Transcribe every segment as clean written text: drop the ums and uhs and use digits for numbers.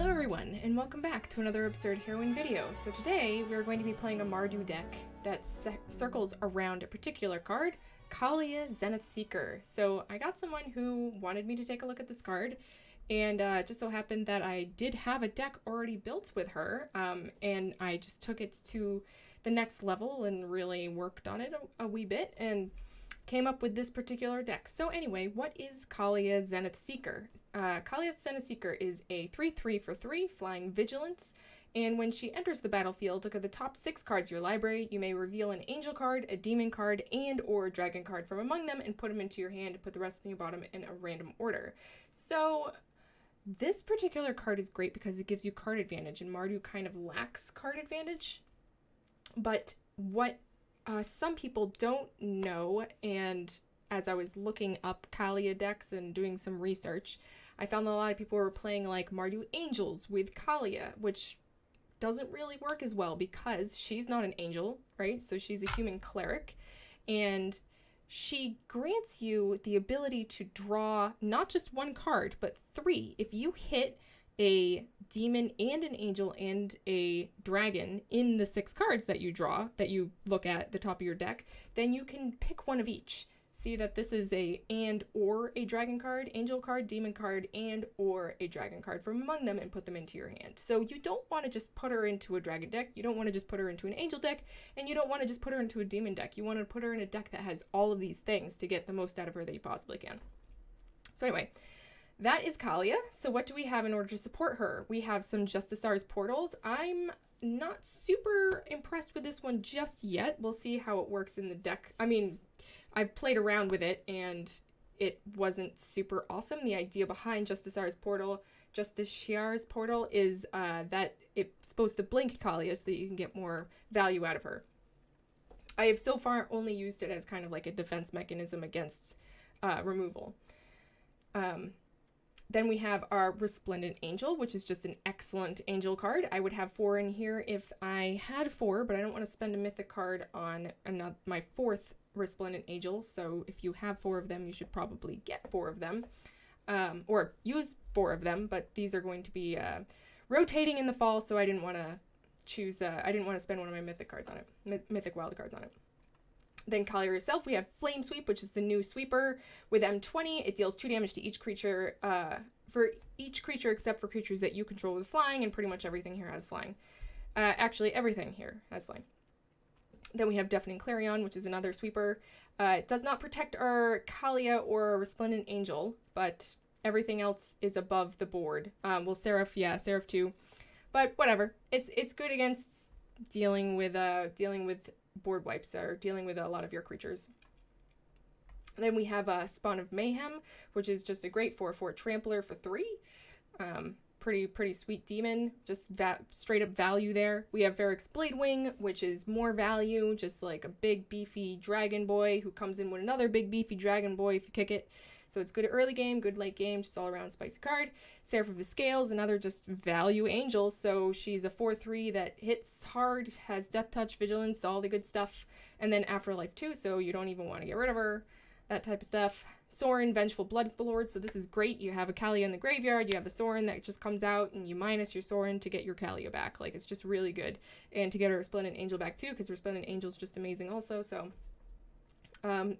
Hello everyone, and welcome back to another absurd Heroine video. So today we're going to be playing a Mardu deck that circles around a particular card, Kaalia, Zenith Seeker. So I got someone who wanted me to take a look at this card, and it just so happened that I did have a deck already built with her, and I just took it to the next level and really worked on it a wee bit, and came up with this particular deck. So anyway, what is Kaalia Zenith Seeker? Kaalia Zenith Seeker is a 3/3 for 3 flying vigilance, and when she enters the battlefield, look at the top 6 cards of your library. You may reveal an angel card, a demon card, and or a dragon card from among them and put them into your hand, put the rest in your bottom in a random order. So this particular card is great because it gives you card advantage, and Mardu kind of lacks card advantage. But what some people don't know, and as I was looking up Kaalia decks and doing some research, I found that a lot of people were playing like Mardu Angels with Kaalia, which doesn't really work as well because she's not an angel, right? So she's a human cleric, and she grants you the ability to draw not just 1 card, but 3. If you hit a demon and an angel and a dragon in the 6 cards that you draw, that you look at the top of your deck, then you can pick one of each. See that this is a and or a dragon card, angel card, demon card, and or a dragon card from among them and put them into your hand. So you don't want to just put her into a dragon deck, you don't want to just put her into an angel deck, and you don't want to just put her into a demon deck. You want to put her in a deck that has all of these things to get the most out of her that you possibly can. So anyway, that is Kaalia. So what do we have in order to support her? We have some Justicars portals. I'm not super impressed with this one just yet. We'll see how it works in the deck. I mean, I've played around with it and it wasn't super awesome. The idea behind Justiciar's portal is that it's supposed to blink Kaalia so that you can get more value out of her. I have so far only used it as kind of like a defense mechanism against removal. Then we have our Resplendent Angel, which is just an excellent angel card. I would have 4 in here if I had 4, but I don't want to spend a mythic card on my 4th Resplendent Angel. So if you have 4 of them, you should probably get 4 of them, or use 4 of them. But these are going to be rotating in the fall, so I didn't want to choose. I didn't want to spend one of my mythic cards on it, mythic wild cards on it. Then Kaalia herself, we have Flame Sweep, which is the new sweeper with M20. It deals 2 damage to each creature, for each creature except for creatures that you control with flying, and pretty much everything here has flying. Actually, everything here has flying. Then we have Deafening Clarion, which is another sweeper. It does not protect our Kaalia or Resplendent Angel, but everything else is above the board. Well, Seraph, yeah, Seraph too. But whatever. It's good against dealing with board wipes, or dealing with a lot of your creatures. Then we have Spawn of Mayhem, which is just a great 4/4 trampler for 3. Pretty sweet demon, just straight up value there. We have Varric's Bladewing, which is more value, just like a big beefy dragon boy who comes in with another big beefy dragon boy if you kick it. So it's good early game, good late game, just all around spicy card. Seraph of the Scales, another just value angel. So she's a 4/3 that hits hard, has Death Touch, Vigilance, all the good stuff. And then Afterlife too, so you don't even want to get rid of her. That type of stuff. Sorin, Vengeful Bloodlord. So this is great. You have a Kaalia in the graveyard, you have a Sorin that just comes out, and you minus your Sorin to get your Kaalia back. Like, it's just really good. And to get her Resplendent Angel back too, because Resplendent Angel is just amazing also, so...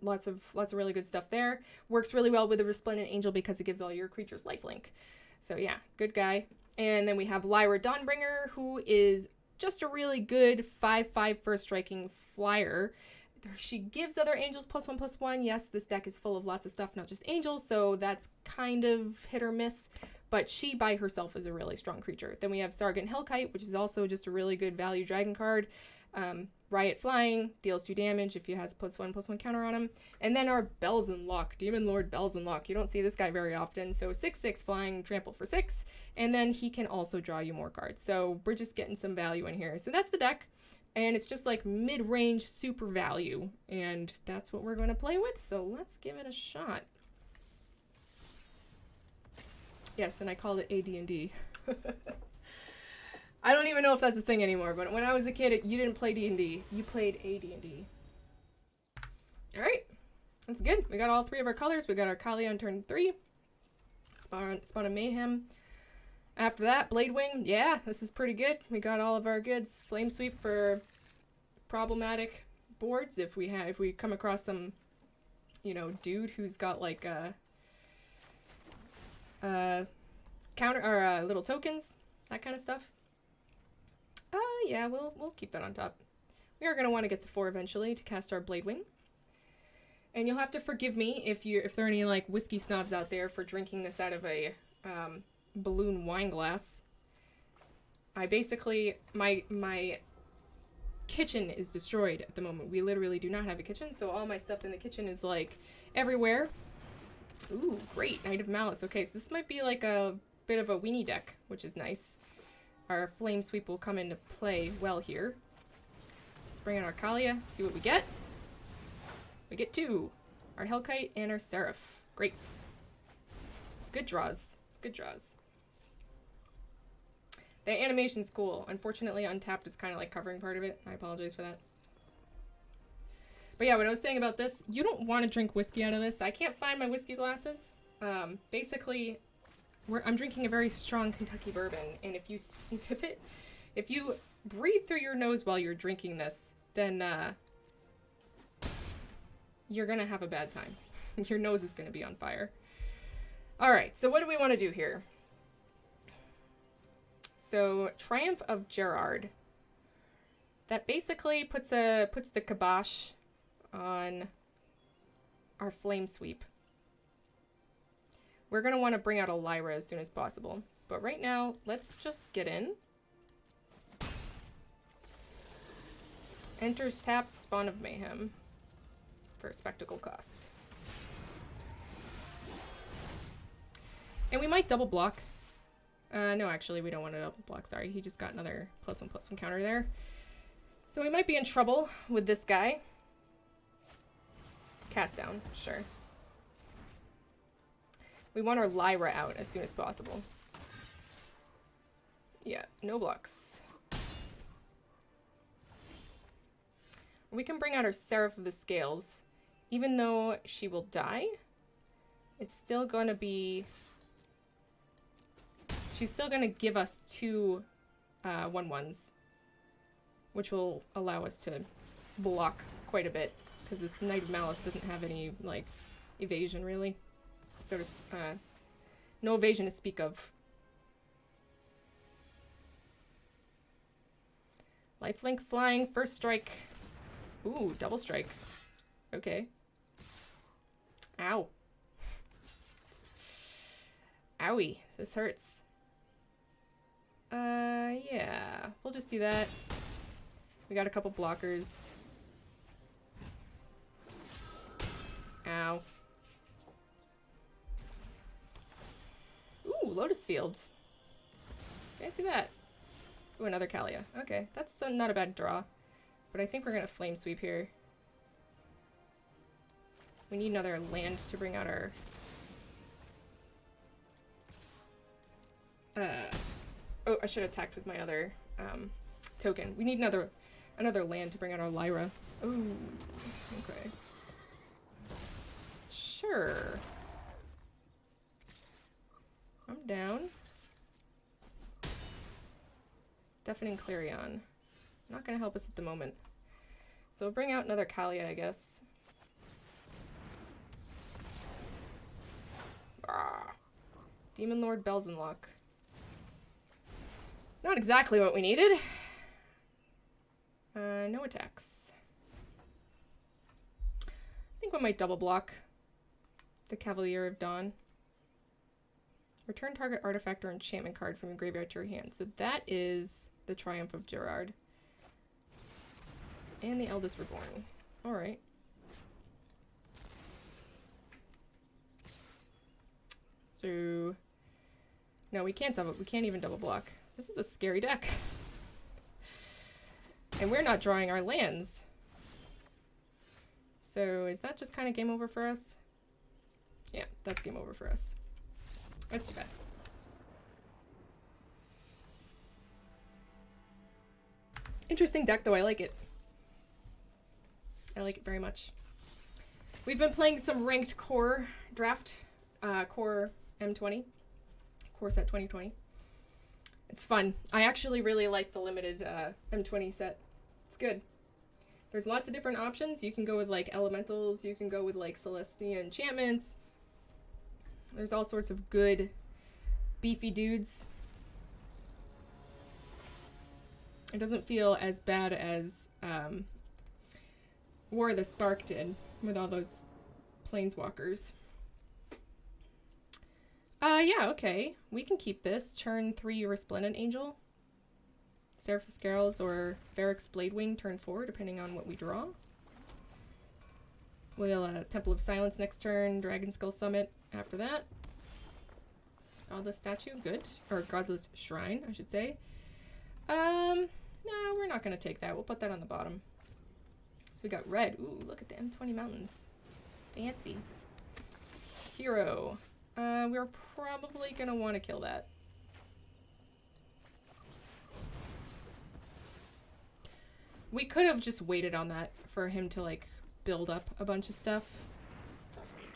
lots of really good stuff there. Works really well with the Resplendent Angel because it gives all your creatures lifelink. So yeah, good guy. And then we have Lyra Dawnbringer, who is just a really good 5/5 first striking flyer. She gives other angels +1/+1. Yes, this deck is full of lots of stuff, not just angels, so that's kind of hit or miss, but she by herself is a really strong creature. Then we have Sargant Hellkite, which is also just a really good value dragon card. Riot Flying, deals 2 damage if he has +1/+1 counter on him. And then our Belzenlock, Demon Lord Belzenlock. You don't see this guy very often, so 6/6 flying, trample for 6, and then he can also draw you more cards. So we're just getting some value in here. So that's the deck, and it's just like mid-range super value, and that's what we're going to play with, so let's give it a shot. Yes, and I called it AD&D. I don't even know if that's a thing anymore, but when I was a kid, you didn't play D&D. You played AD&D. All right, that's good. We got all 3 of our colors. We got our Kaalia on turn 3, Spawn of Mayhem, After that, Blade Wing. Yeah, this is pretty good. We got all of our goods. Flame Sweep for problematic boards if we come across some, you know, dude who's got like counter or little tokens, that kind of stuff. Yeah, we'll keep that on top. We are gonna want to get to 4 eventually to cast our Blade Wing. And you'll have to forgive me if there are any like whiskey snobs out there for drinking this out of a balloon wine glass. I basically my kitchen is destroyed at the moment. We literally do not have a kitchen, so all my stuff in the kitchen is like everywhere. Ooh, great. Knight of Malice. Okay, so this might be like a bit of a weenie deck, which is nice. Our Flame Sweep will come into play well here. Let's bring in our Kaalia, see what we get. We get 2. Our Hellkite and our Seraph. Great. Good draws. Good draws. The animation's cool. Unfortunately, Untapped is kind of like covering part of it. I apologize for that. But yeah, what I was saying about this, you don't want to drink whiskey out of this. I can't find my whiskey glasses. Basically, I'm drinking a very strong Kentucky bourbon, and if you sniff it, if you breathe through your nose while you're drinking this, then you're gonna have a bad time. Your nose is gonna be on fire. All right, so what do we want to do here? So Triumph of Gerard. That basically puts the kibosh on our Flame Sweep. We're going to want to bring out a Lyra as soon as possible. But right now, let's just get in. Enters tapped, Spawn of Mayhem. For a spectacle cost. And we might double block. No, actually, we don't want to double block. Sorry, he just got another +1/+1 counter there. So we might be in trouble with this guy. Cast down, sure. We want our Lyra out as soon as possible. Yeah, no blocks. We can bring out our Seraph of the Scales. Even though she will die, it's still gonna be... She's still gonna give us 2 1/1s, which will allow us to block quite a bit, because this Knight of Malice doesn't have any, like, evasion, really. So no evasion to speak of. Lifelink flying, first strike. Ooh, double strike. Okay. Ow. Owie, this hurts. Yeah, we'll just do that. We got a couple blockers. Ow. Ooh, Lotus Fields. Fancy that. Ooh, another Kaalia. Okay, that's not a bad draw. But I think we're gonna Flame Sweep here. We need another land to bring out our... Oh, I should have attacked with my other token. We need another land to bring out our Lyra. Ooh, okay. Sure. I'm down. Deafening Clarion. Not gonna help us at the moment. So we'll bring out another Kaalia, I guess. Ah. Demon Lord Belzenlock. Not exactly what we needed. No attacks. I think we might double block the Cavalier of Dawn. Return target artifact or enchantment card from your graveyard to your hand. So that is the Triumph of Gerard. And the Eldest Reborn. Alright. So... No, we can't even double block. This is a scary deck. And we're not drawing our lands. So is that just kind of game over for us? Yeah, that's game over for us. That's too bad. Interesting deck, though. I like it. I like it very much. We've been playing some ranked core draft. Core M20. Core set 2020. It's fun. I actually really like the limited M20 set. It's good. There's lots of different options. You can go with like elementals, you can go with like Celestia enchantments. There's all sorts of good beefy dudes. It doesn't feel as bad as War of the Spark did with all those planeswalkers. Yeah, okay. We can keep this. Turn 3 Resplendent Angel. Seraph's Scales or Varric's Bladewing turn 4, depending on what we draw. We'll Temple of Silence next turn, Dragon Skull Summit after that. Godless Statue, good. Or Godless Shrine, I should say. No, we're not going to take that. We'll put that on the bottom. So we got red. Ooh, look at the M20 mountains. Fancy. Hero. We're probably going to want to kill that. We could have just waited on that for him to, like, build up a bunch of stuff.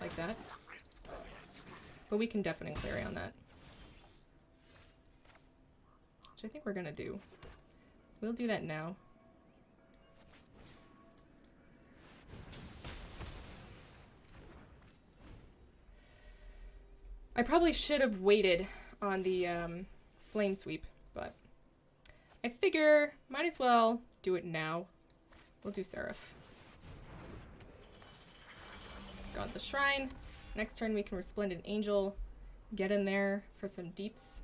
Like that. But we can definitely clear on that. Which I think we're going to do. We'll do that now. I probably should have waited on the flame sweep, but I figure might as well do it now. We'll do Seraph. Got the Shrine. Next turn we can Resplendent Angel. Get in there for some deeps.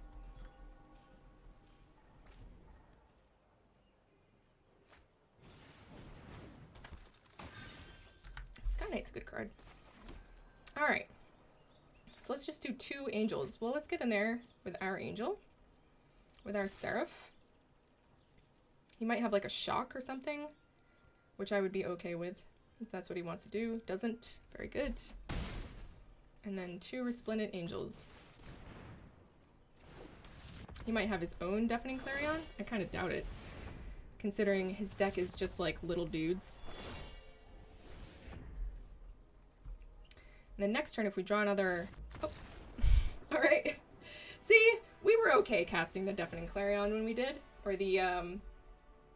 Sky Knight's a good card. Alright. So let's just do 2 angels. Well, let's get in there with our angel. With our Seraph. He might have like a shock or something, which I would be okay with if that's what he wants to do. Doesn't. Very good. And then 2 Resplendent Angels. He might have his own Deafening Clarion. I kind of doubt it, considering his deck is just like little dudes. And then next turn, if we draw another... Oh. Alright. See? We were okay casting the Deafening Clarion when we did. Or the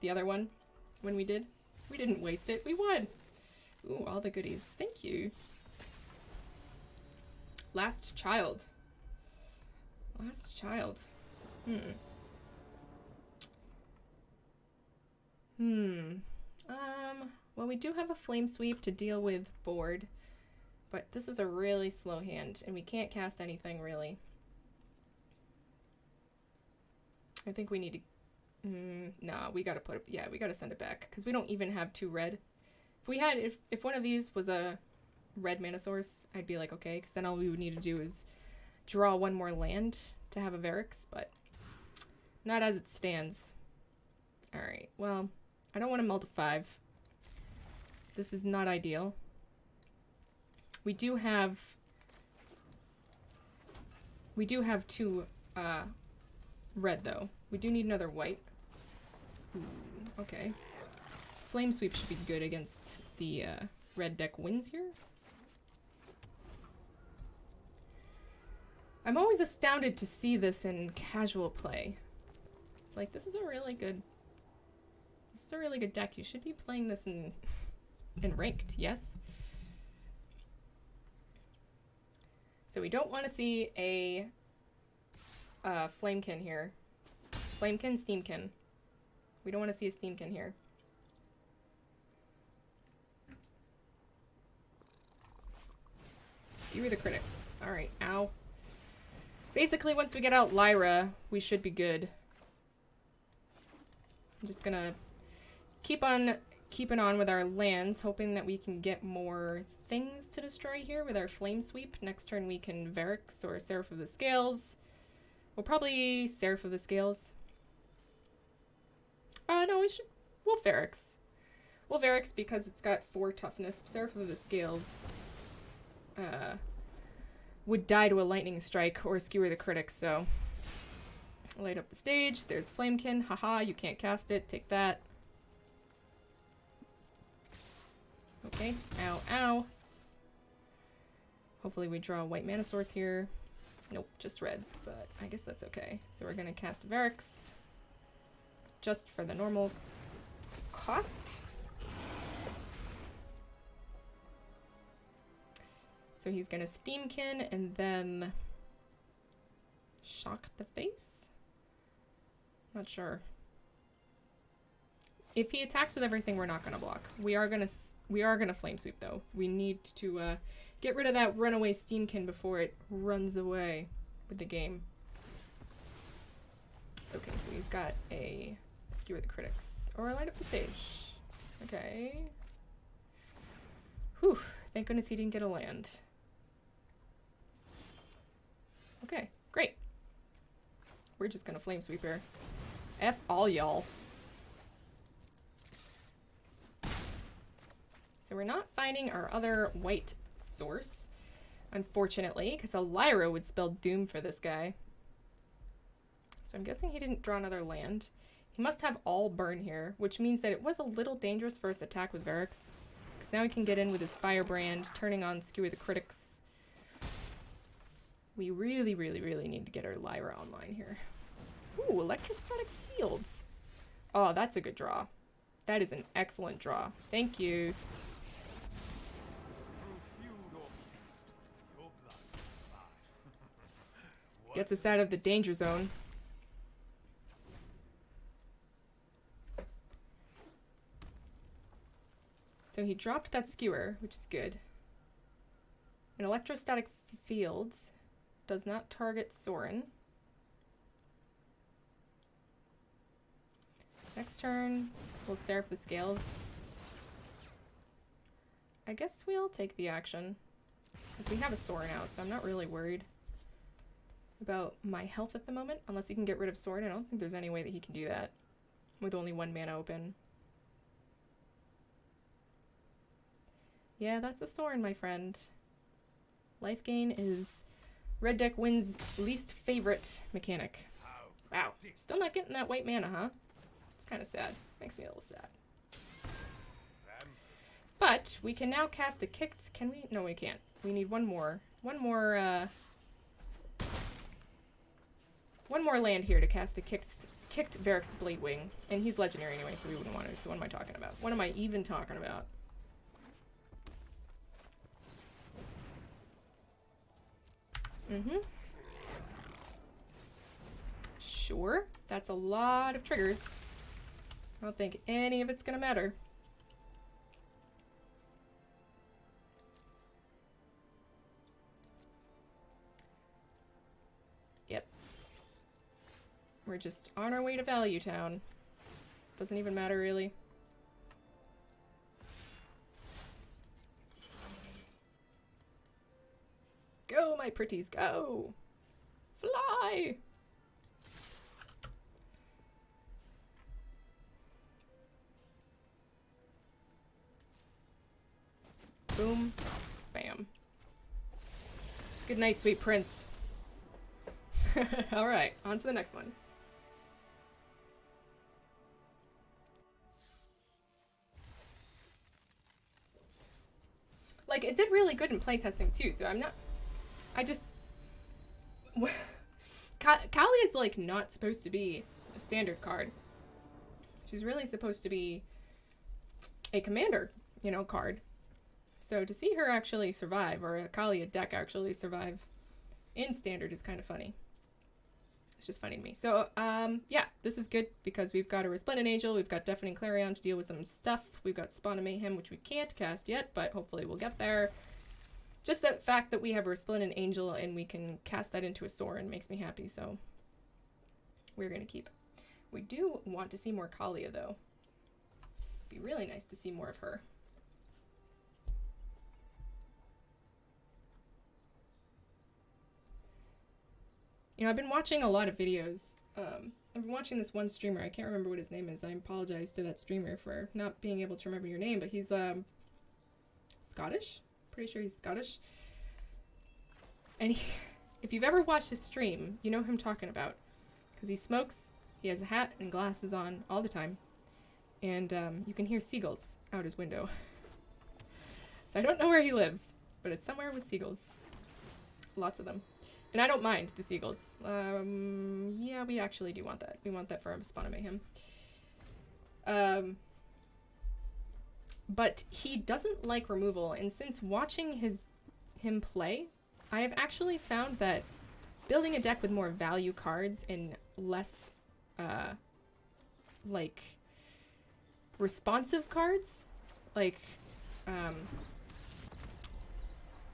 other one when we did. We didn't waste it. We won! Ooh, all the goodies. Thank you. Last Child. Last Child. Well, we do have a Flame Sweep to deal with board. But this is a really slow hand, and we can't cast anything, really. I think we need to... nah, we gotta put it... Yeah, we gotta send it back, because we don't even have 2 red. If we had... If one of these was a red mana source, I'd be like, okay, because then all we would need to do is draw 1 more land to have a Varric's, but not as it stands. Alright, well, I don't want to melt a 5. This is not ideal. We do have 2 red, though. We do need another white. Ooh, okay. Flame Sweep should be good against the red deck wins here. I'm always astounded to see this in casual play. It's like, this is a really good deck. You should be playing this in ranked, yes? So we don't want to see a Flamekin here. Flamekin, Steamkin. We don't want to see a Steamkin here. Skewer the critics. Alright, ow. Basically, once we get out Lyra, we should be good. I'm just gonna keep on keeping on with our lands, hoping that we can get more things to destroy here with our Flame Sweep. Next turn we can Varric's or Seraph of the Scales. We'll probably Seraph of the Scales. No, we'll Varric's. We'll Varric's because it's got 4 toughness. Seraph of the Scales would die to a lightning strike or skewer the critics, so light up the stage. There's Flamekin. Haha, you can't cast it. Take that. Okay. Ow, ow. Hopefully we draw a white mana source here. Nope, just red, but I guess that's okay. So we're gonna cast Varix just for the normal cost. So he's gonna Steamkin and then shock the face? Not sure. If he attacks with everything, we're not gonna block. We are gonna flame sweep though. We need to get rid of that runaway Steamkin before it runs away with the game. Okay, so he's got a skewer the critics. Or light up the stage. Okay. Whew. Thank goodness he didn't get a land. Okay, great. We're just gonna flame sweep here. F all y'all. So we're not finding our other white source, unfortunately, because a Lyra would spell doom for this guy. So I'm guessing he didn't draw another land. He must have all burn here, which means that it was a little dangerous for us to attack with Varix. Because now he can get in with his Firebrand, turning on Skewer the Critics. We really, really, really need to get our Lyra online here. Ooh, Electrostatic Fields. Oh, that's a good draw. That is an excellent draw. Thank you. Gets us out of the danger zone. So he dropped that skewer, which is good. An Electrostatic Fields does not target Sorin. Next turn, we'll Seraph the Scales. I guess we'll take the action, because we have a Sorin out, so I'm not really worried about my health at the moment, unless he can get rid of Sorin. I don't think there's any way that he can do that with only 1 mana open. Yeah, that's a Sorin, my friend. Life gain is red deck wins least favorite mechanic. Wow, still not getting that white mana, huh? It's kind of sad. Makes me a little sad. But we can now cast a kicked. Can we? No, we can't. We need one more. One more land here to cast a kicked Varix Bladewing. And he's legendary anyway, so we wouldn't want to. So what am I talking about? What am I even talking about? Sure. That's a lot of triggers. I don't think any of it's gonna matter. Yep. We're just on our way to Value Town. Doesn't even matter, really. Go, my pretties, go! Fly! Boom. Bam. Good night, sweet prince. Alright, on to the next one. Like, it did really good in playtesting too, so I'm not... I just... Kaalia is, like, not supposed to be a standard card. She's really supposed to be a commander, you know, card. So to see her actually survive, or a Kaalia deck actually survive in standard is kind of funny. It's just funny to me. So, yeah, this is good because we've got a Resplendent Angel, we've got Deafening Clarion to deal with some stuff, we've got Spawn of Mayhem, which we can't cast yet, but hopefully we'll get there. Just the fact that we have a Resplendent Angel and we can cast that into a Sorin makes me happy, so we're going to keep. We do want to see more Kaalia, though. It'd be really nice to see more of her. You know, I've been watching a lot of videos. I've been watching this one streamer. I can't remember what his name is. I apologize to that streamer for not being able to remember your name, but he's Scottish. Pretty sure he's Scottish. And if you've ever watched his stream, you know who I'm talking about. Because he smokes, he has a hat and glasses on all the time. And you can hear seagulls out his window. So I don't know where he lives, but it's somewhere with seagulls. Lots of them. And I don't mind the seagulls. Yeah, we actually do want that. We want that for a Spawn of Mayhem. But he doesn't like removal, and since watching him play, I have actually found that building a deck with more value cards and less, like, responsive cards, like,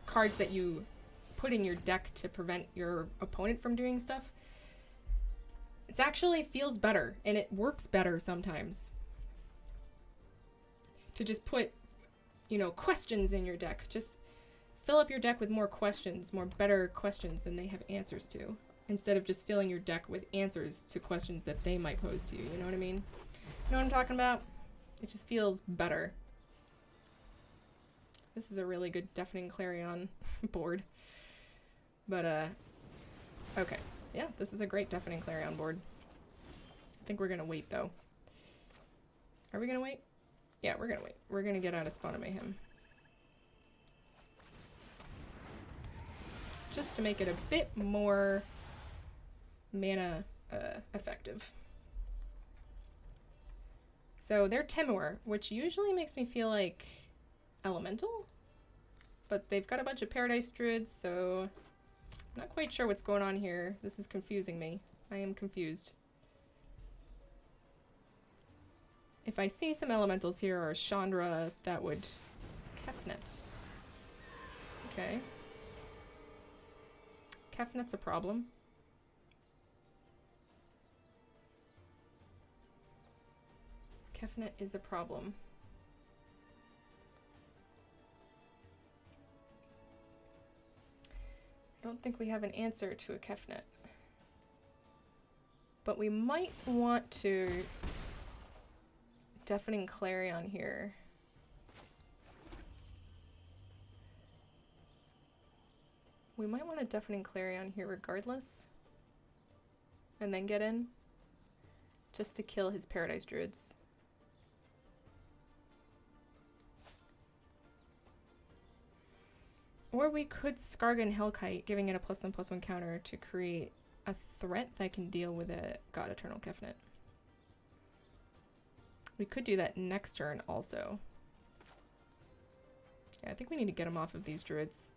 cards that you put in your deck to prevent your opponent from doing stuff, it actually feels better, and it works better sometimes. To just put, you know, questions in your deck. Just fill up your deck with more questions, more better questions than they have answers to, instead of just filling your deck with answers to questions that they might pose to you. You know what I mean? You know what I'm talking about? It just feels better. This is a really good Deafening Clarion board. But, okay. Yeah, this is a great Deafening Clarion board. I think we're gonna wait, though. Are we gonna wait? Yeah, we're gonna wait. We're gonna get out of Spawn of Mayhem. Just to make it a bit more mana effective. So they're Temur, which usually makes me feel like Elemental, but they've got a bunch of Paradise Druids, so I'm not quite sure what's going on here. This is confusing me. I am confused. If I see some elementals here or Chandra, that would... Kefnet. Okay. Kefnet's a problem. Kefnet is a problem. I don't think we have an answer to a Kefnet. But we might want to... Deafening Clarion here. We might want a Deafening Clarion here regardless. And then get in. Just to kill his Paradise Druids. Or we could Skargan Hellkite, giving it a +1/+1 counter to create a threat that can deal with a God Eternal Kefnet. We could do that next turn also. Yeah, I think we need to get him off of these druids.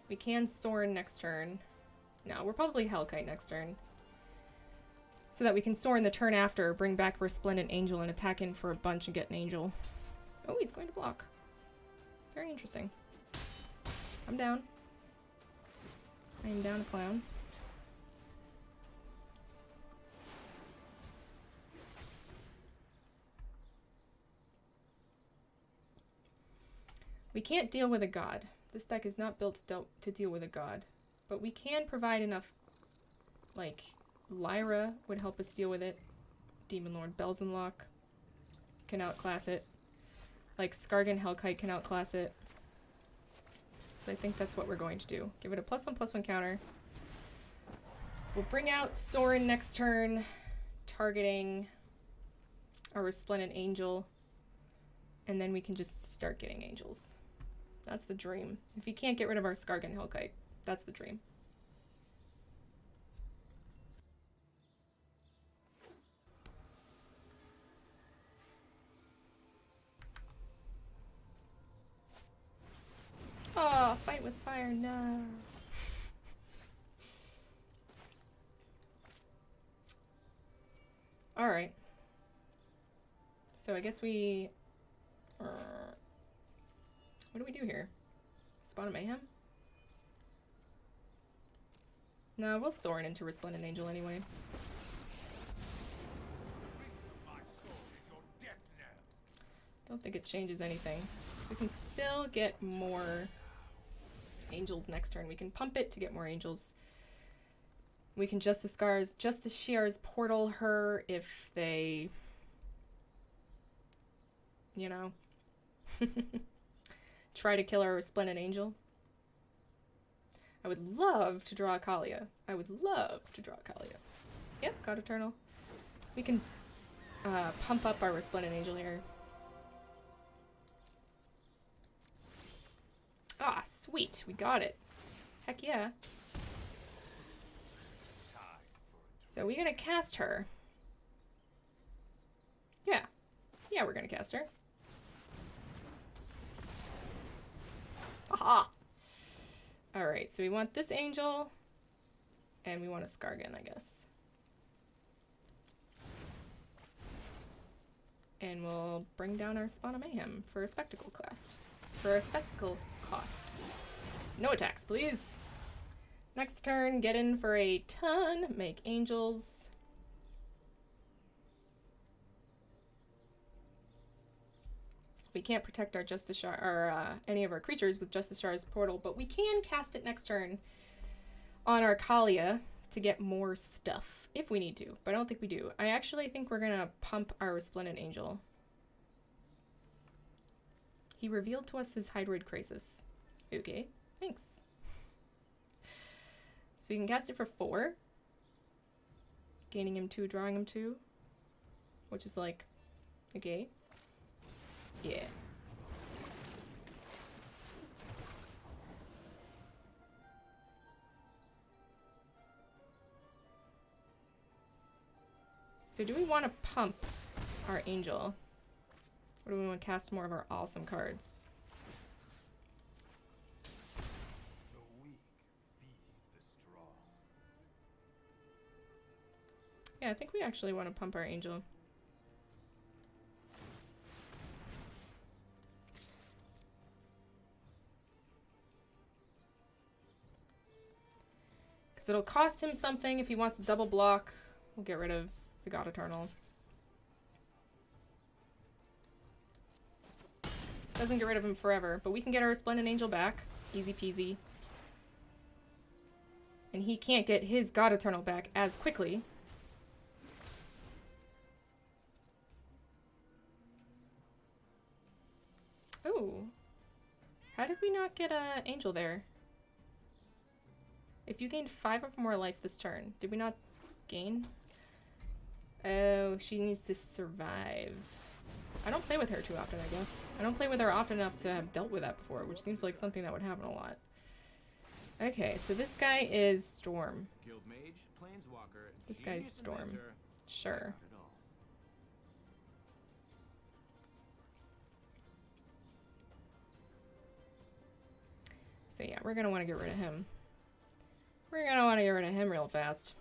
We can Sorin next turn. No, we're probably Hellkite next turn. So that we can Sorin the turn after, bring back Resplendent Angel, and attack in for a bunch and get an Angel. Oh, he's going to block. Very interesting. I'm down. I am down a clown. We can't deal with a god. This deck is not built to deal with a god. But we can provide enough, like, Lyra would help us deal with it. Demon Lord Belzenlock can outclass it. Like, Skargan Hellkite can outclass it. So I think that's what we're going to do. Give it a +1/+1 counter. We'll bring out Sorin next turn, targeting our Resplendent Angel. And then we can just start getting angels. That's the dream. If you can't get rid of our Skargan Hellkite, that's the dream. Oh, fight with fire, no. Alright. So I guess we... what do we do here? Spawn of Mayhem? No, we'll Sorin into Resplendent Angel anyway. Don't think it changes anything. So we can still get more angels next turn. We can pump it to get more angels. We can Justice Shear's portal her if they, you know, try to kill our Resplendent Angel. I would love to draw a Kaalia. I would love to draw a Kaalia. Yep, got Eternal. We can pump up our Resplendent Angel here. Ah, sweet. We got it. Heck yeah. So we're gonna cast her. Yeah. Yeah, we're gonna cast her. Aha! Alright, so we want this angel. And we want a Skargan, I guess. And we'll bring down our Spawn of Mayhem for a spectacle cost. For a spectacle cost. No attacks, please. Next turn, get in for a ton. Make angels. We can't protect our Justice Shard or any of our creatures with Justice Shard's portal, but we can cast it next turn on our Kaalia to get more stuff if we need to, but I don't think we do. I actually think we're gonna pump our Resplendent Angel. He revealed to us his Hydroid Crisis. Okay, thanks. So you can cast it for 4. Gaining him 2, drawing him 2. Which is like, okay. Yeah. So do we want to pump our angel? Or do we want to cast more of our awesome cards? The weak feed the strong. Yeah, I think we actually want to pump our angel. Because it'll cost him something if he wants to double block. We'll get rid of the God Eternal. Doesn't get rid of him forever, but we can get our Resplendent Angel back. Easy peasy. And he can't get his God Eternal back as quickly. Oh. How did we not get an angel there? If you gained 5 or more life this turn, did we not gain? Oh, she needs to survive. I don't play with her too often, I guess. I don't play with her often enough to have dealt with that before, which seems like something that would happen a lot. Okay, so this guy is Storm. Guild Mage, Planeswalker, This guy's Storm. Inventor, Sure. not at all. So yeah, we're gonna want to get rid of him. We're gonna want to get rid of him real fast.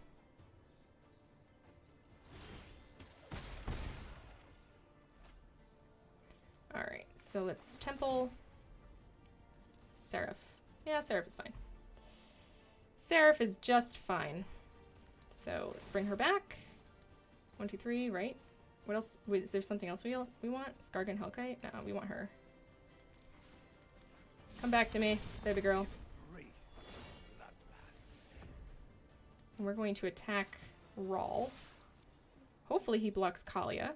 Alright, so let's Temple Seraph. Yeah, Seraph is fine. Seraph is just fine. So let's bring her back. 1, 2, 3, right? What else? Wait, is there something else we want? Skargan Hellkite? No, we want her. Come back to me, baby girl. And we're going to attack Rawl. Hopefully he blocks Kaalia.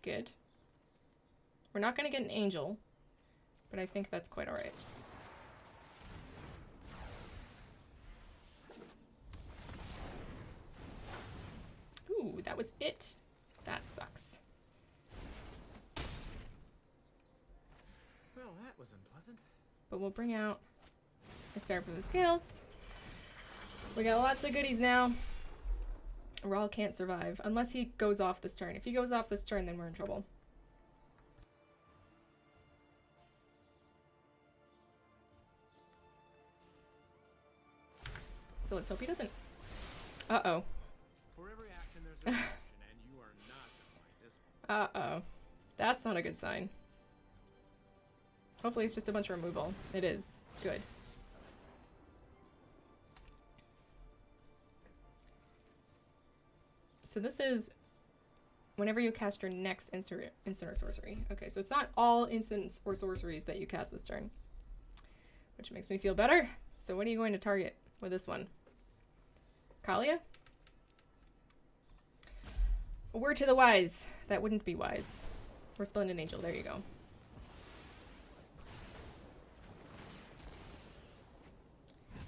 Good. We're not going to get an angel, but I think that's quite alright. Ooh, that was it. That sucks. Well, that was unpleasant. But we'll bring out the Seraph of the Scales. We got lots of goodies now. Rawl can't survive unless he goes off this turn. If he goes off this turn, then we're in trouble. So let's hope he doesn't. Uh-oh. For every action, there's a reaction, and you are not gonna like this one. Uh-oh. That's not a good sign. Hopefully it's just a bunch of removal. It is. Good. So this is whenever you cast your next instant or sorcery. Okay, so it's not all instants or sorceries that you cast this turn, which makes me feel better. So what are you going to target with this one? Kaalia? A word to the wise. That wouldn't be wise. Resplendent Angel, there you go.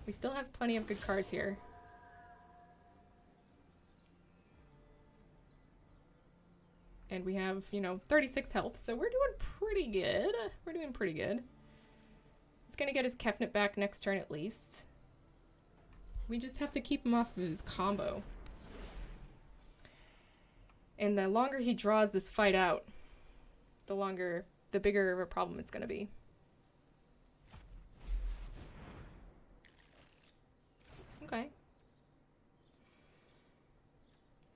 We still have plenty of good cards here. And we have, you know, 36 health, so we're doing pretty good. We're doing pretty good. He's gonna get his Kefnet back next turn at least. We just have to keep him off of his combo. And the longer he draws this fight out, the bigger of a problem it's gonna be. Okay.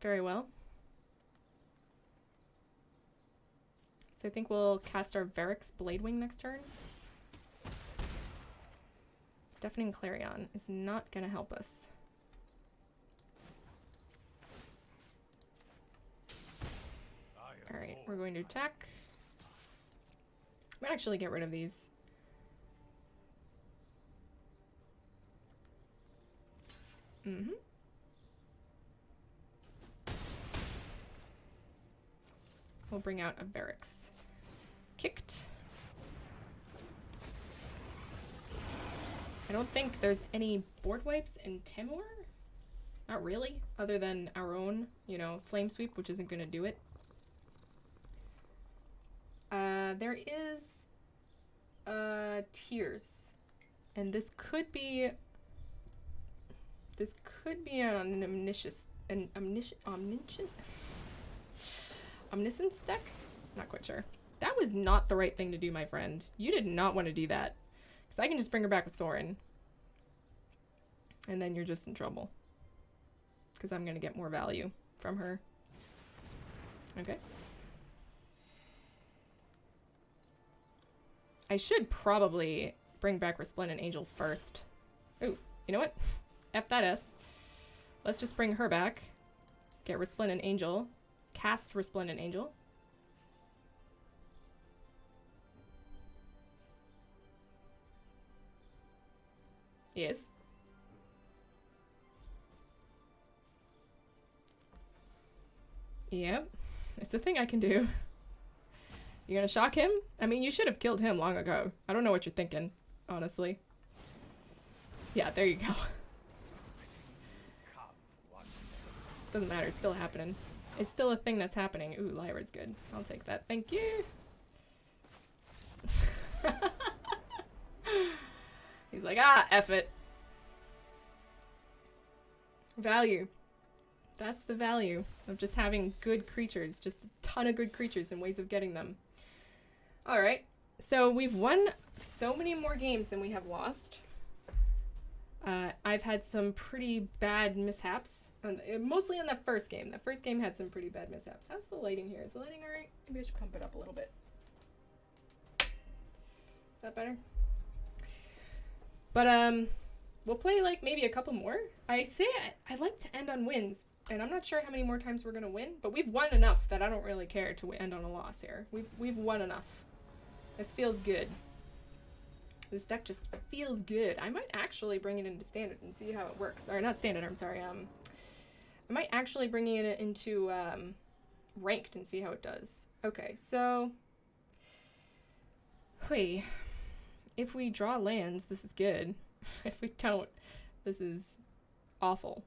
Very well. So I think we'll cast our Varix Bladewing next turn. Deafening Clarion is not going to help us. Alright, we're going to attack. I might actually get rid of these. We'll bring out a Varix. Kicked. I don't think there's any board wipes in Timor. Not really, other than our own, you know, Flame Sweep, which isn't going to do it. There is Tears. And this could be an Omniscience deck? Not quite sure. That was not the right thing to do, my friend. You did not want to do that. Because I can just bring her back with Sorin. And then you're just in trouble. Because I'm going to get more value from her. Okay. I should probably bring back Resplendent Angel first. Ooh, you know what? F that S. Let's just bring her back. Get Resplendent Angel. Cast Resplendent Angel. Yes. Yep. It's a thing I can do. You gonna shock him? I mean, you should have killed him long ago. I don't know what you're thinking, honestly. Yeah, there you go. Doesn't matter, it's still happening. It's still a thing that's happening. Ooh, Lyra's good. I'll take that. Thank you. He's like, ah, F it. Value. That's the value of just having good creatures. Just a ton of good creatures and ways of getting them. Alright. So we've won so many more games than we have lost. I've had some pretty bad mishaps. Mostly in that first game. That first game had some pretty bad mishaps. How's the lighting here? Is the lighting alright? Maybe I should pump it up a little bit. Is that better? But, we'll play, like, maybe a couple more. I say I like to end on wins, and I'm not sure how many more times we're gonna win, but we've won enough that I don't really care to end on a loss here. We've won enough. This feels good. This deck just feels good. I might actually bring it into standard and see how it works. Or not standard, I'm sorry. I might actually bring it into ranked and see how it does. Okay, so wait. If we draw lands, this is good. If we don't, this is awful.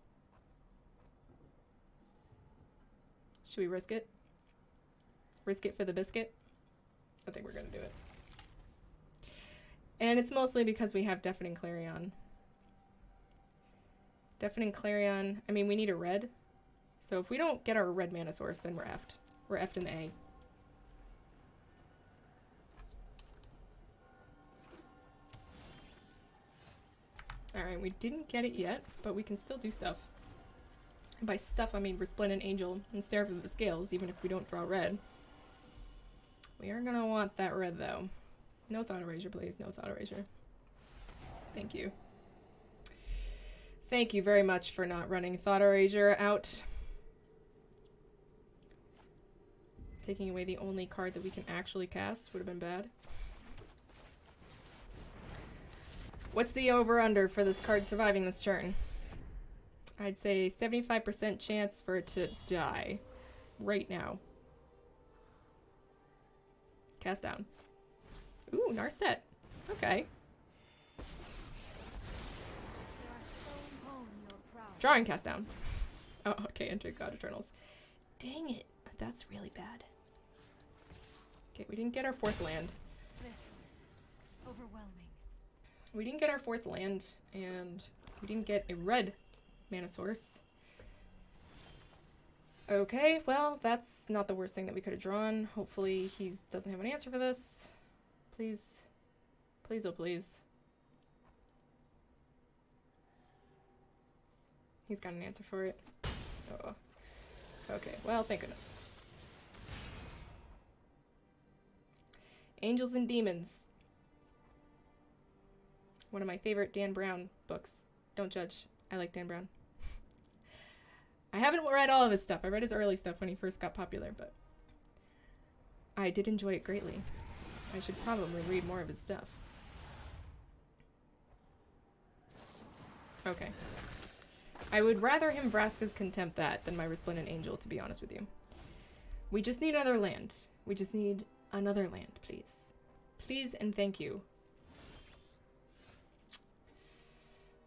Should we risk it? Risk it for the biscuit? I think we're gonna do it. And it's mostly because we have Deafening Clarion. Deafening Clarion, I mean, we need a red. So if we don't get our red mana source, then we're effed. We're effed in the A. Alright, we didn't get it yet, but we can still do stuff. And by stuff, I mean Resplendent Angel and Seraph of the Scales, even if we don't draw red. We are gonna want that red, though. No Thought Erasure, please. No Thought Erasure. Thank you. Thank you very much for not running Thought Erasure out. Taking away the only card that we can actually cast would have been bad. What's the over-under for this card surviving this turn? I'd say 75% chance for it to die right now. Cast down. Ooh, Narset. Okay. Draw and cast down. Oh, okay, enter God Eternals. Dang it. That's really bad. Okay, we didn't get our 4th land. Overwhelming. We didn't get our 4th land, and we didn't get a red mana source. Okay, well, that's not the worst thing that we could have drawn. Hopefully he doesn't have an answer for this. Please. Please, oh please. He's got an answer for it. Oh. Okay, well, thank goodness. Angels and Demons. One of my favorite Dan Brown books. Don't judge. I like Dan Brown. I haven't read all of his stuff. I read his early stuff when he first got popular, but I did enjoy it greatly. I should probably read more of his stuff. Okay. I would rather him Vraska's Contempt that than my Resplendent Angel, to be honest with you. We just need another land. We just need another land, please. Please and thank you.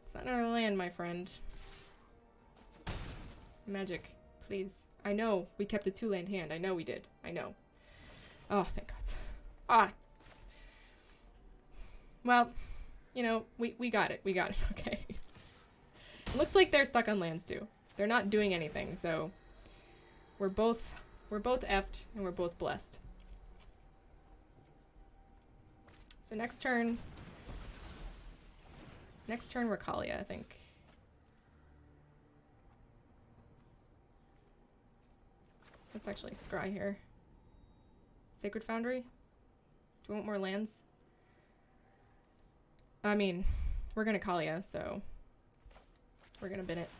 It's not another land, my friend. Magic, please. I know we kept a 2-land hand. I know we did. I know. Oh, thank God. Ah. Well, you know, we got it. We got it. Okay. It looks like they're stuck on lands too. They're not doing anything, so we're both effed and we're both blessed. So next turn we're Kaalia, I think. Let's actually scry here. Sacred Foundry? Do we want more lands? I mean, we're gonna Kaalia, so we're gonna bin it.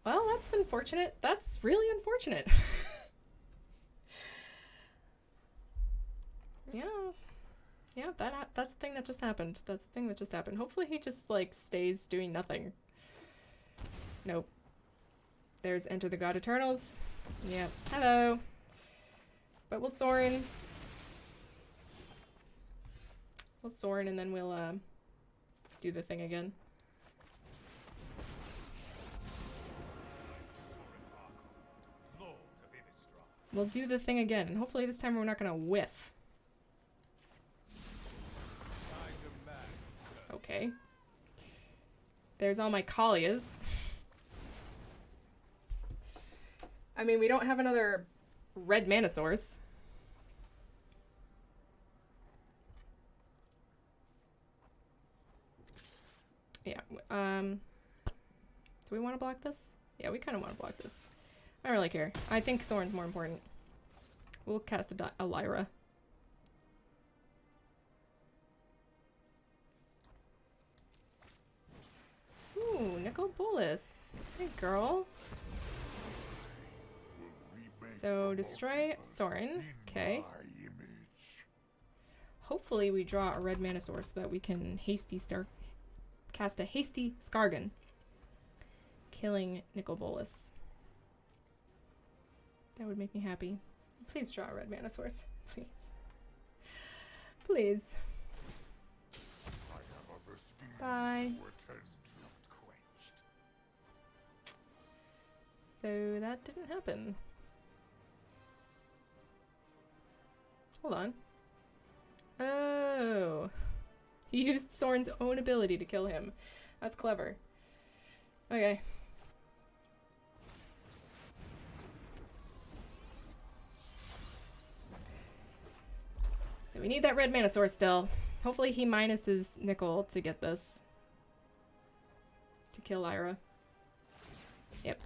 Well, that's unfortunate. That's really unfortunate. Yeah. Yeah, that's the thing that just happened. That's the thing that just happened. Hopefully he just, like, stays doing nothing. Nope. There's Enter the God Eternals. Yep. Hello. But we'll Sorin. We'll Sorin and then we'll, do the thing again. We'll do the thing again, and hopefully this time we're not gonna whiff. Okay. There's all my Kaalias. I mean, we don't have another red mana source. Yeah, do we want to block this? Yeah, we kind of want to block this. I don't really care. I think Sorin's more important. We'll cast a Lyra. Ooh, Nicol Bolas. Hey, girl. So, destroy Sorin. Okay. Hopefully we draw a red mana source so that we can cast a hasty Skargan. Killing Nicol Bolas. That would make me happy. Please draw a red mana source. Please. Please. Bye. So that didn't happen. Hold on. Oh. He used Sorin's own ability to kill him. That's clever. Okay. So we need that red mana source still. Hopefully he minuses Nicol to get this. To kill Lyra. Yep.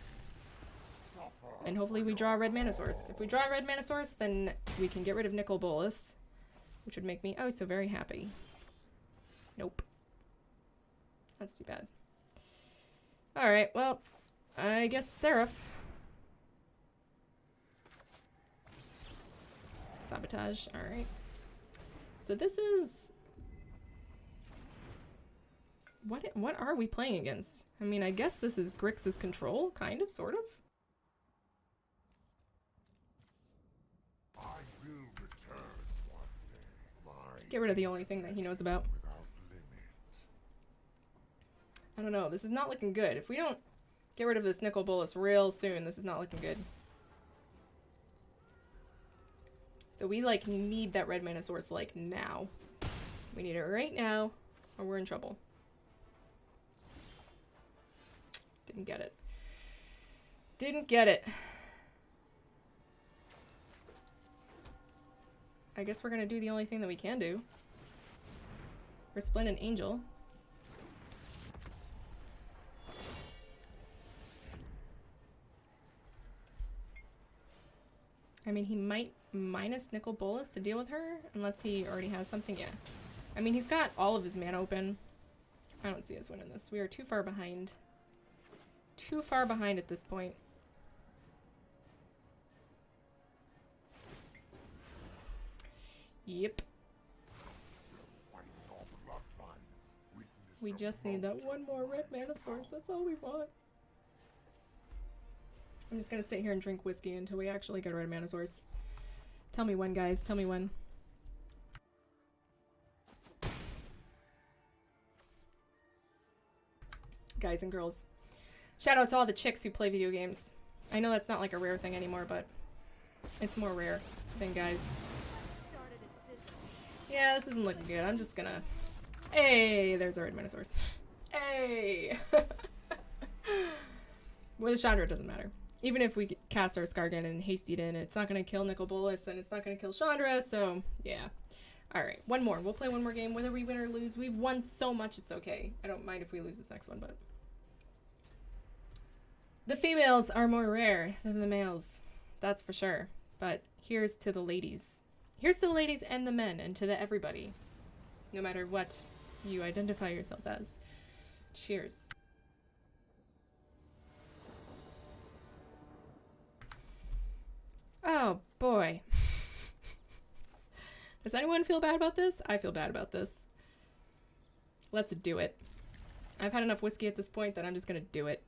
And hopefully we draw a red mana source. If we draw a red mana source, then we can get rid of Nicol Bolas. Which would make me oh so very happy. Nope. That's too bad. Alright, well, I guess Seraph. Sabotage, alright. So this is What are we playing against? I mean, I guess this is Grix's control, kind of, sort of. I will return one day. My Get rid of the only thing that he knows about. without limit. I don't know. This is not looking good. If we don't get rid of this Nicol Bolas real soon, this is not looking good. So we, like, need that red mana source, like, now. We need it right now, or we're in trouble. Didn't get it. Didn't get it. I guess we're gonna do the only thing that we can do. Resplendent Angel. I mean, he might minus Nicol Bolas to deal with her, unless he already has something. Yeah. I mean, he's got all of his mana open. I don't see us winning this. We are too far behind. Too far behind at this point. Yep. Fighting our bloodline. Witness We of just need that mountain one more red mana source. That's all we want. I'm just gonna sit here and drink whiskey until we actually get a red mana source. Tell me when, guys. Tell me when. Guys and girls. Shout out to all the chicks who play video games. I know that's not like a rare thing anymore, but it's more rare than guys. Yeah, this isn't looking good. I'm just gonna... Hey, there's our red mana source. Hey! With Chandra, it doesn't matter. Even if we cast our Skargan and hasted in, it's not gonna kill Nicol Bolas, and it's not gonna kill Chandra, so yeah. Alright, one more. We'll play one more game. Whether we win or lose, we've won so much, it's okay. I don't mind if we lose this next one, but... The females are more rare than the males. That's for sure. But here's to the ladies. Here's to the ladies and the men, and to the everybody. No matter what you identify yourself as. Cheers. Oh, boy. Does anyone feel bad about this? I feel bad about this. Let's do it. I've had enough whiskey at this point that I'm just gonna do it.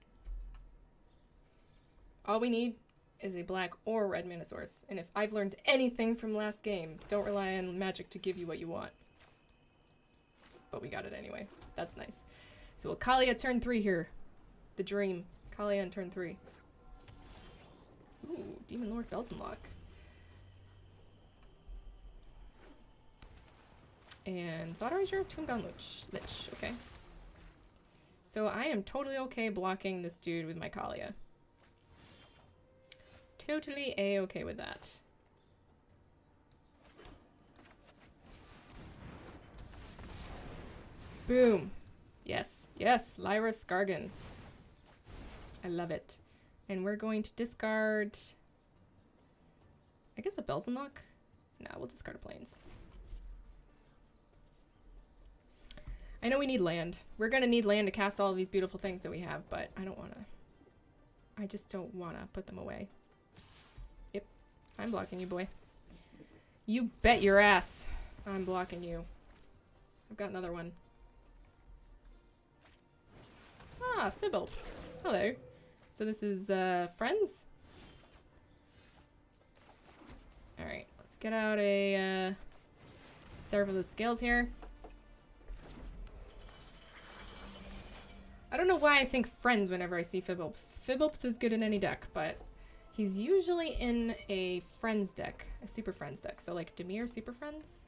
All we need is a black or red mana source. And if I've learned anything from last game, don't rely on magic to give you what you want. But we got it anyway. That's nice. So we'll Kaalia turn 3 here. The dream. Kaalia on turn 3. Ooh, Demon Lord Belzenlock. And Thought Erasure, Tombbound Lich. Okay. So I am totally okay blocking this dude with my Kaalia. Totally a-okay with that. Boom. Yes. Yes. Lyra Skargan. I love it. And we're going to discard... I guess a Belzenlock? No, we'll discard a Plains. I know we need land. We're gonna need land to cast all of these beautiful things that we have, but I don't wanna... I just don't wanna put them away. Yep. I'm blocking you, boy. You bet your ass I'm blocking you. I've got another one. Ah, Fibble. Hello. So this is, friends? Alright, let's get out a, Serve of the Scales here. I don't know why I think friends whenever I see Fibble. Fibble is good in any deck, but he's usually in a friends deck, a super friends deck. So like Dimir super friends?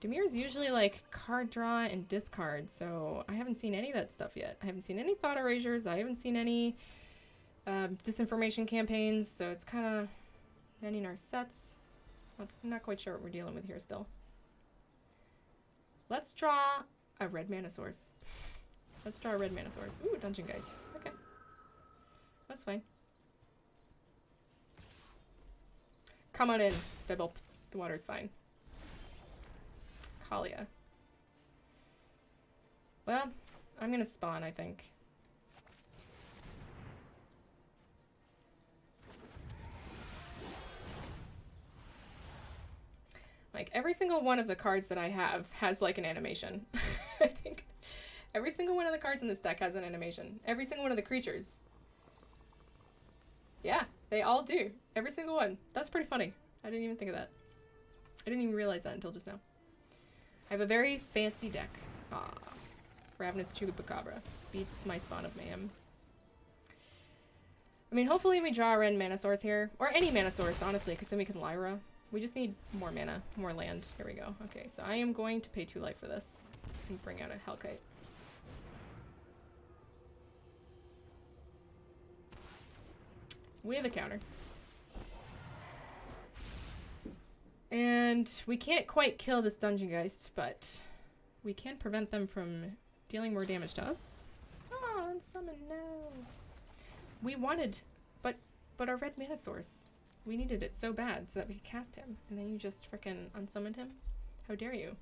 Dimir's usually like card draw and discard, so I haven't seen any of that stuff yet. I haven't seen any Thought Erasures, I haven't seen any disinformation campaigns, so it's kind of netting our sets. I'm not quite sure what we're dealing with here still. Let's draw a red mana source. Let's draw a red mana source. Ooh, Dungeon Geists. Okay. That's fine. Come on in, Fibble. The water's fine. Kaalia. Well, I'm gonna spawn, I think. Like, every single one of the cards that I have has, like, an animation. I think Every single one of the cards in this deck has an animation. Every single one of the creatures. Yeah, they all do. Every single one. That's pretty funny. I didn't even think of that. I didn't even realize that until just now. I have a very fancy deck. Ah, Ravenous Chupacabra beats my Spawn of Mayhem. I mean, hopefully we draw a red mana source here. Or any mana source, honestly, because then we can Lyra. We just need more mana, more land. Here we go. Okay, so I am going to pay 2 life for this. And bring out a Hellkite. We have a counter. And we can't quite kill this Dungeon Geist, but we can prevent them from dealing more damage to us. Oh, unsummon, no. We wanted, but our red mana source. We needed it so bad so that we could cast him. And then you just frickin' unsummoned him? How dare you?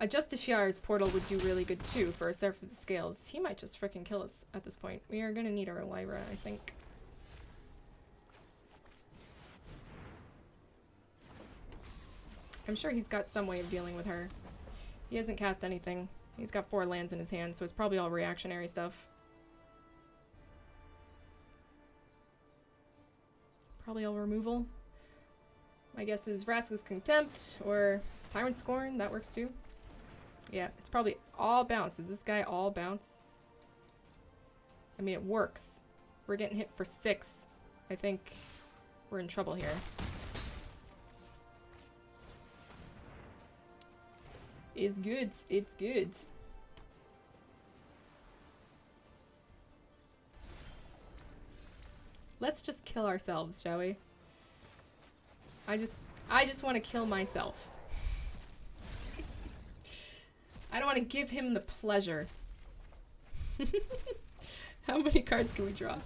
A Justiciar's portal would do really good too for a Seraph of the Scales. He might just frickin' kill us at this point. We are gonna need our Lyra, I think. I'm sure he's got some way of dealing with her. He hasn't cast anything. He's got 4 lands in his hand, so it's probably all reactionary stuff. Probably all removal. My guess is Vraska's Contempt or Tyrant Scorn. That works too. Yeah, it's probably all bounce. Is this guy all bounce? I mean, it works. We're getting hit for 6. I think we're in trouble here. It's good. It's good. Let's just kill ourselves, shall we? I just want to kill myself. I don't want to give him the pleasure. How many cards can we draw?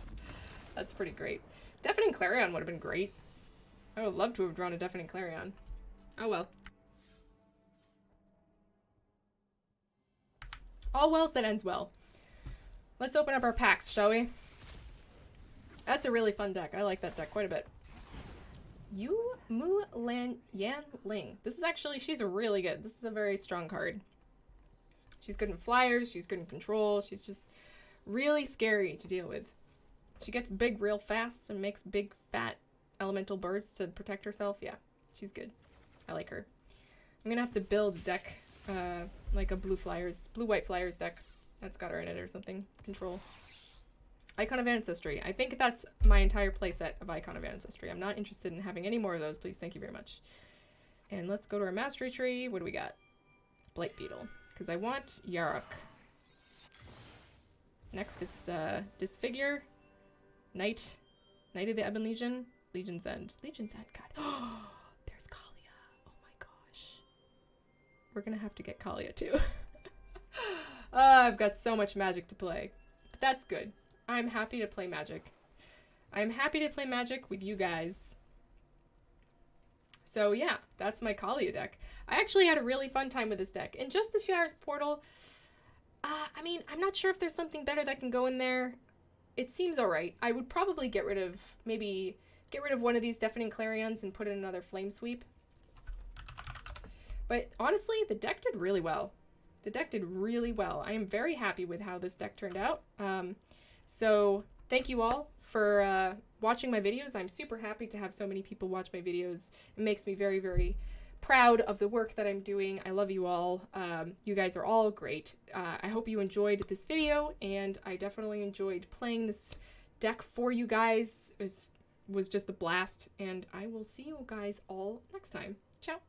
That's pretty great. Deafening Clarion would have been great. I would love to have drawn a Deafening Clarion. Oh well. All wells that ends well. Let's open up our packs, shall we? That's a really fun deck. I like that deck quite a bit. Yu Mu Lan Yan Ling. This is actually, she's really good. This is a very strong card. She's good in flyers, she's good in control, she's just really scary to deal with. She gets big real fast and makes big fat elemental birds to protect herself. Yeah, she's good. I like her. I'm gonna have to build a deck, like a blue-white flyers deck. That's got her in it or something. Control. Icon of Ancestry. I think that's my entire playset of Icon of Ancestry. I'm not interested in having any more of those, please. Thank you very much. And let's go to our mastery tree. What do we got? Blight Beetle. Because I want Yarok. Next, it's Disfigure. Knight of the Ebon Legion. Legion's End. Legion's End, God. Oh, there's Kaalia. Oh my gosh. We're gonna have to get Kaalia too. I've got so much Magic to play. But that's good. I'm happy to play Magic. I'm happy to play Magic with you guys. So yeah, that's my Kaalia deck. I actually had a really fun time with this deck. And Justiciar's Portal, I mean, I'm not sure if there's something better that can go in there. It seems alright. I would probably get rid of one of these Deafening Clarions and put in another Flame Sweep. But honestly, the deck did really well. The deck did really well. I am very happy with how this deck turned out. So thank you all for watching my videos. I'm super happy to have so many people watch my videos. It makes me very, very proud of the work that I'm doing. I love you all. You guys are all great. I hope you enjoyed this video, and I definitely enjoyed playing this deck for you guys. It was just a blast, and I will see you guys all next time. Ciao!